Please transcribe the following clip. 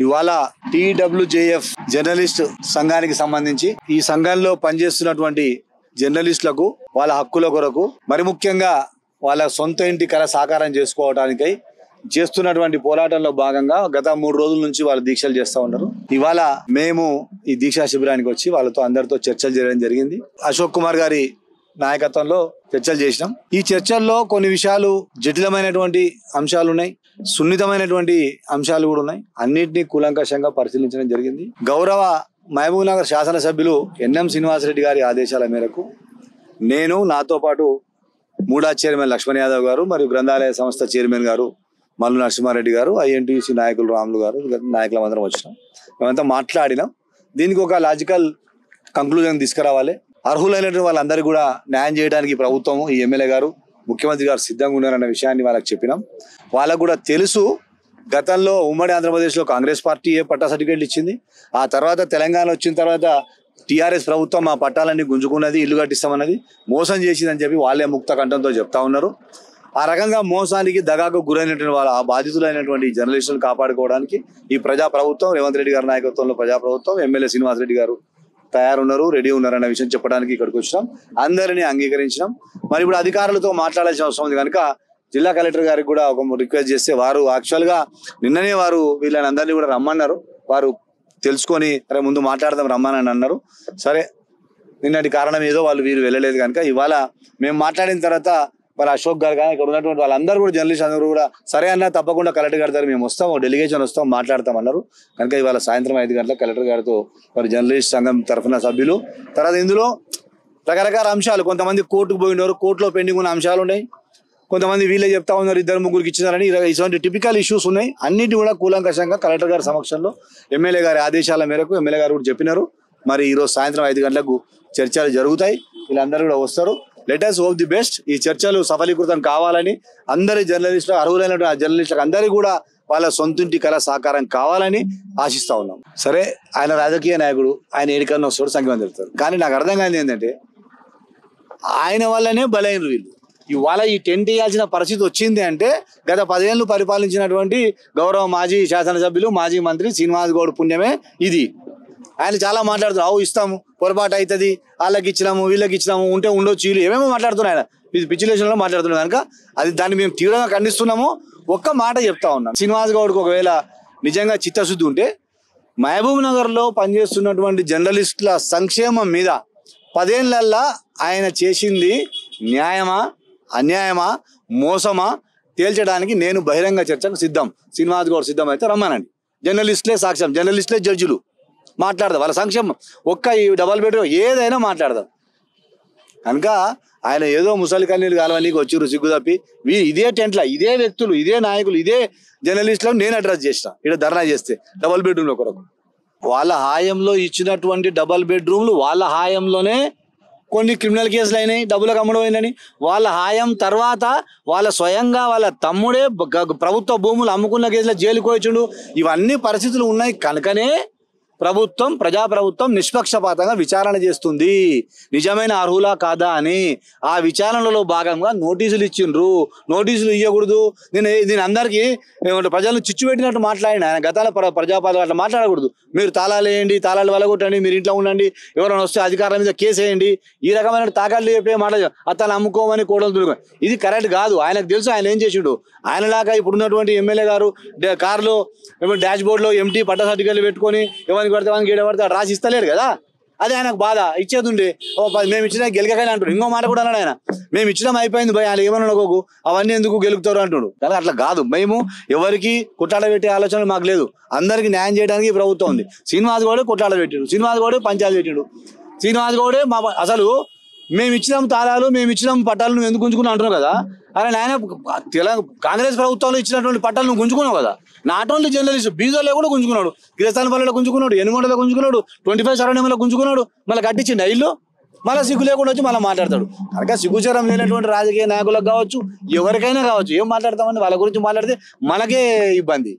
ఇవాళ TWJF journalist సంఘానికి సంబంధించి ఈ సంఘంలో పనిచేస్తున్నటువంటి జర్నలిస్టులకు వాళ్ళ హక్కుల కొరకు మరి ముఖ్యంగా వాళ్ళ సొంత ఇంటి కళ సాకారం చేసుకోవడానికై చేస్తున్నటువంటి పోరాటంలో భాగంగా గత 3 రోజుల నుంచి వాళ్ళు దీక్షలు చేస్తూ ఉన్నారు. ఇవాళ మేము ఈ దీక్షా శిబిరానికి వచ్చి వాళ్ళతో అందరితో చర్చలు చేయడం జరిగింది. అశోక్ కుమార్ గారి నాయకత్వంలో చర్చలు చేసినాం. ఈ చర్చల్లో కొన్ని విషయాలు జటిలమైనటువంటి అంశాలు ఉన్నాయి, సున్నితమైనటువంటి అంశాలు కూడా ఉన్నాయి. అన్నింటినీ కూలంకషంగా పరిశీలించడం జరిగింది. గౌరవ మహబూబ్ నగర్ శాసనసభ్యులు ఎన్ఎం శ్రీనివాసరెడ్డి గారి ఆదేశాల మేరకు నేను, నాతో పాటు మూడా చైర్మన్ లక్ష్మణ్ యాదవ్ గారు మరియు గ్రంథాలయ సంస్థ చైర్మన్ గారు మల్లు నరసింహారెడ్డి గారు, ఐఎన్టీయూసీ నాయకులు రాములు గారు నాయకులం అందరం వచ్చినాం. మేమంతా మాట్లాడినాం. దీనికి ఒక లాజికల్ కంక్లూజన్ తీసుకురావాలి. అర్హులైనటువంటి వాళ్ళందరికీ కూడా న్యాయం చేయడానికి ప్రభుత్వం, ఈ ఎమ్మెల్యే గారు, ముఖ్యమంత్రి గారు సిద్ధంగా ఉన్నారన్న విషయాన్ని వాళ్ళకి చెప్పినాం. వాళ్ళకు కూడా తెలుసు, గతంలో ఉమ్మడి ఆంధ్రప్రదేశ్లో కాంగ్రెస్ పార్టీ పట్టా సర్టిఫికేట్లు ఇచ్చింది. ఆ తర్వాత తెలంగాణ వచ్చిన తర్వాత టీఆర్ఎస్ ప్రభుత్వం మా పట్టాలన్నీ గుంజుకున్నది, ఇల్లు కట్టిస్తామన్నది, మోసం చేసిందని చెప్పి వాళ్ళే ముక్త కంఠంతో చెప్తా ఉన్నారు. ఆ రకంగా మోసానికి దగాకు గురైనటువంటి వాళ్ళ ఆ బాధితులైనటువంటి జర్నలిస్టులను కాపాడుకోవడానికి ఈ ప్రజా ప్రభుత్వం, రేవంత్ రెడ్డి గారి నాయకత్వంలో ప్రజా ప్రభుత్వం, ఎమ్మెల్యే శ్రీనివాసరెడ్డి గారు తయారున్నారు, రెడీ ఉన్నారు అన్న విషయం చెప్పడానికి ఇక్కడికి వచ్చినాం. అందరినీ అంగీకరించినాం. మరి ఇప్పుడు అధికారులతో మాట్లాడాల్సిన అవసరం ఉంది కనుక జిల్లా కలెక్టర్ గారికి కూడా ఒక రిక్వెస్ట్ చేస్తే, వారు యాక్చువల్గా నిన్ననే వారు వీళ్ళని అందరినీ కూడా రమ్మన్నారు. వారు తెలుసుకొని అరే ముందు మాట్లాడదాం రమ్మని అన్నారు. సరే, నిన్నటి కారణం ఏదో వీరు వెళ్ళలేదు కనుక ఇవాళ మేము మాట్లాడిన తర్వాత మరి అశోక్ గారు కానీ ఇక్కడ ఉన్నటువంటి వాళ్ళందరూ కూడా జర్నలిస్ట్ అందరూ కూడా సరే అన్న తప్పకుండా కలెక్టర్ గారి దగ్గర మేము వస్తాం, డెలిగేషన్ వస్తాం, మాట్లాడతాం అన్నారు. కనుక ఇవాళ సాయంత్రం 5 గంటలకు కలెక్టర్ గారితో మరి జర్నలిస్ట్ సంఘం తరఫున సభ్యులు, తర్వాత ఇందులో రకరకాల అంశాలు, కొంతమంది కోర్టుకు పోయినారు, కోర్టులో పెండింగ్ ఉన్న అంశాలు ఉన్నాయి, కొంతమంది వీళ్ళే చెప్తా ఉన్నారు 2-3 ఇచ్చినారని, ఇటువంటి టిపికల్ ఇష్యూస్ ఉన్నాయి. అన్నిటి కూడా కూలంకషంగా కలెక్టర్ గారి సమక్షంలో ఎమ్మెల్యే గారి ఆదేశాల మేరకు ఎమ్మెల్యే గారు కూడా చెప్పినారు. మరి ఈరోజు సాయంత్రం 5 గంటలకు చర్చలు జరుగుతాయి. వీళ్ళందరూ కూడా వస్తారు. Let us hope the best. ఈ చర్చలు సఫలీకృతం కావాలని, అందరి జర్నలిస్టులు, అర్హులైనటువంటి జర్నలిస్టులకు అందరికీ కూడా వాళ్ళ సొంతింటి కళ సాకారం కావాలని ఆశిస్తా ఉన్నాం. సరే, ఆయన రాజకీయ నాయకుడు, ఆయన ఏడికన్నా వస్తాడు, సంఖ్యమంది చెప్తారు. కానీ నాకు అర్థం కానిది ఏంటంటే ఆయన వల్లనే బలైనరు వీళ్ళు. ఇవాళ ఈ టెంట్ వేయాల్సిన పరిస్థితి వచ్చింది అంటే గత 10 ఏళ్ళు పరిపాలించినటువంటి గౌరవ మాజీ శాసనసభ్యులు, మాజీ మంత్రి శ్రీనివాస్ గౌడ్ పుణ్యమే ఇది. ఆయన చాలా మాట్లాడుతున్నారు, ఇస్తాము, పొరపాటు అవుతుంది, వాళ్ళకి ఇచ్చినాము, వీళ్ళకి ఇచ్చినాము, ఉంటే ఉండొచ్చు, వీళ్ళు ఏమేమో మాట్లాడుతున్నాయి. ఆయన ఇది పిచ్చిలేషన్లో మాట్లాడుతున్నాడు కనుక దాన్ని మేము తీవ్రంగా ఖండిస్తున్నాము. ఒక్క మాట చెప్తా ఉన్నాం, శ్రీనివాస్ గౌడ్కి ఒకవేళ నిజంగా చిత్తశుద్ధి ఉంటే మహబూబ్ నగర్లో పనిచేస్తున్నటువంటి జర్నలిస్టుల సంక్షేమం మీద 10 ఏళ్లల్లా ఆయన చేసింది న్యాయమా, అన్యాయమా, మోసమా తేల్చడానికి నేను బహిరంగ చర్చకు సిద్ధం. శ్రీనివాస్ గౌడ్ సిద్ధం అయితే రమ్మానండి. జర్నలిస్టులే సాక్ష్యం, జర్నలిస్టులే జడ్జిలు, మాట్లాడదాం. వాళ్ళ సంక్షేమం ఒక్క ఈ డబల్ బెడ్రూమ్ ఏదైనా మాట్లాడదాం. కనుక ఆయన ఏదో ముసలి కన్నీళ్ళు కాలవనీకి వచ్చి సిగ్గు తప్పి ఇదే టెంట్ల, ఇదే వ్యక్తులు, ఇదే నాయకులు, ఇదే జర్నలిస్టులను నేను అడ్రస్ చేసిన ఇక్కడ ధర్నా చేస్తే డబల్ బెడ్రూమ్ల కొరకు. వాళ్ళ హాయంలో ఇచ్చినటువంటి డబల్ బెడ్రూమ్లు వాళ్ళ హాయంలోనే కొన్ని క్రిమినల్ కేసులు అయినాయి, డబ్బులకు అమ్మడం అయినని. వాళ్ళ హాయం తర్వాత వాళ్ళ స్వయంగా వాళ్ళ తమ్ముడే ప్రభుత్వ భూములు అమ్ముకున్న కేసులో జైలుకు వచ్చిండు. ఇవన్నీ పరిస్థితులు ఉన్నాయి కనుకనే ప్రభుత్వం, ప్రజాప్రభుత్వం నిష్పక్షపాతంగా విచారణ చేస్తుంది, నిజమైన అర్హులా కాదా అని. ఆ విచారణలో భాగంగా నోటీసులు ఇచ్చిండ్రు. నోటీసులు ఇవ్వకూడదు. నేను అందరికీ ప్రజలను చిచ్చు పెట్టినట్టు మాట్లాడిన ఆయన గతాల ప్రజాపాలన అట్లా మాట్లాడకూడదు. మీరు తాళాలు వేయండి, తాళాలు వలగొట్టండి, మీరు ఇంట్లో ఉండండి, ఎవరైనా వస్తే అధికారుల మీద కేసు వేయండి, ఈ రకమైన తాకాళ్ళు చెప్పే మాట అతను అమ్ముకోమని కోడలు దులుగా, ఇది కరెక్ట్ కాదు. ఆయనకు తెలుసు ఆయన ఏం చేసిండు. ఆయనలాగా ఇప్పుడున్నటువంటి ఎమ్మెల్యే గారు కారులో డాష్ బోర్డులో ఎంటీ పట్ట సర్టిఫికేట్లు పెట్టుకొని ఎవరికి పడితే వానికి ఏడ పడితే రాసి ఇస్తలేరు కదా. అదే ఆయనకు బాధ. ఇచ్చేది ఉండే మేము ఇచ్చినా గెలకగానే అంటాడు. ఇంకో మాట కూడా అన్నాడు ఆయన, మేము ఇచ్చడం అయిపోయింది భయ, ఆయన ఏమన్నా అనుకోకు, అవన్నీ ఎందుకు గెలుపుతారు అంటున్నాడు. కానీ అట్లా కాదు. మేము ఎవరికి కొట్లాడ పెట్టే ఆలోచన మాకు లేదు. అందరికి న్యాయం చేయడానికి ప్రభుత్వం ఉంది. శ్రీనివాస్ గౌడే కొట్లాడ పెట్టిండు, శ్రీనివాస్ గౌడే పంచాయతీ పెట్టిండు, శ్రీనివాస్ గౌడే అసలు మేము ఇచ్చినాం తాళాలు, మేము ఇచ్చినాం పట్టాలు, నువ్వు ఎందుకు గుంజుకున్నావు అంటున్నావు కదా. అరే నాయన, కాంగ్రెస్ ప్రభుత్వంలో ఇచ్చినటువంటి పట్టాలు నువ్వు గుంజుకున్నావు కదా. నాట్ ఓన్లీ జర్నలిస్ట్, బీజోలో కూడా గుంజుకున్నాడు, గిరిస్థానపల్లిలో గుంజుకున్నాడు, ఎనుగొండలో గుంజుకున్నాడు, 25 సరవణంలో గుంజుకున్నాడు, మళ్ళీ కట్టించిండు ఇల్లు. మళ్ళీ సిగ్గు లేకుండా వచ్చి మళ్ళీ మాట్లాడతాడు. కనుక సిగ్గుచరం లేనటువంటి రాజకీయ నాయకులకు కావచ్చు, ఎవరికైనా కావచ్చు, ఏం మాట్లాడతామని వాళ్ళ గురించి మాట్లాడితే మనకే ఇబ్బంది.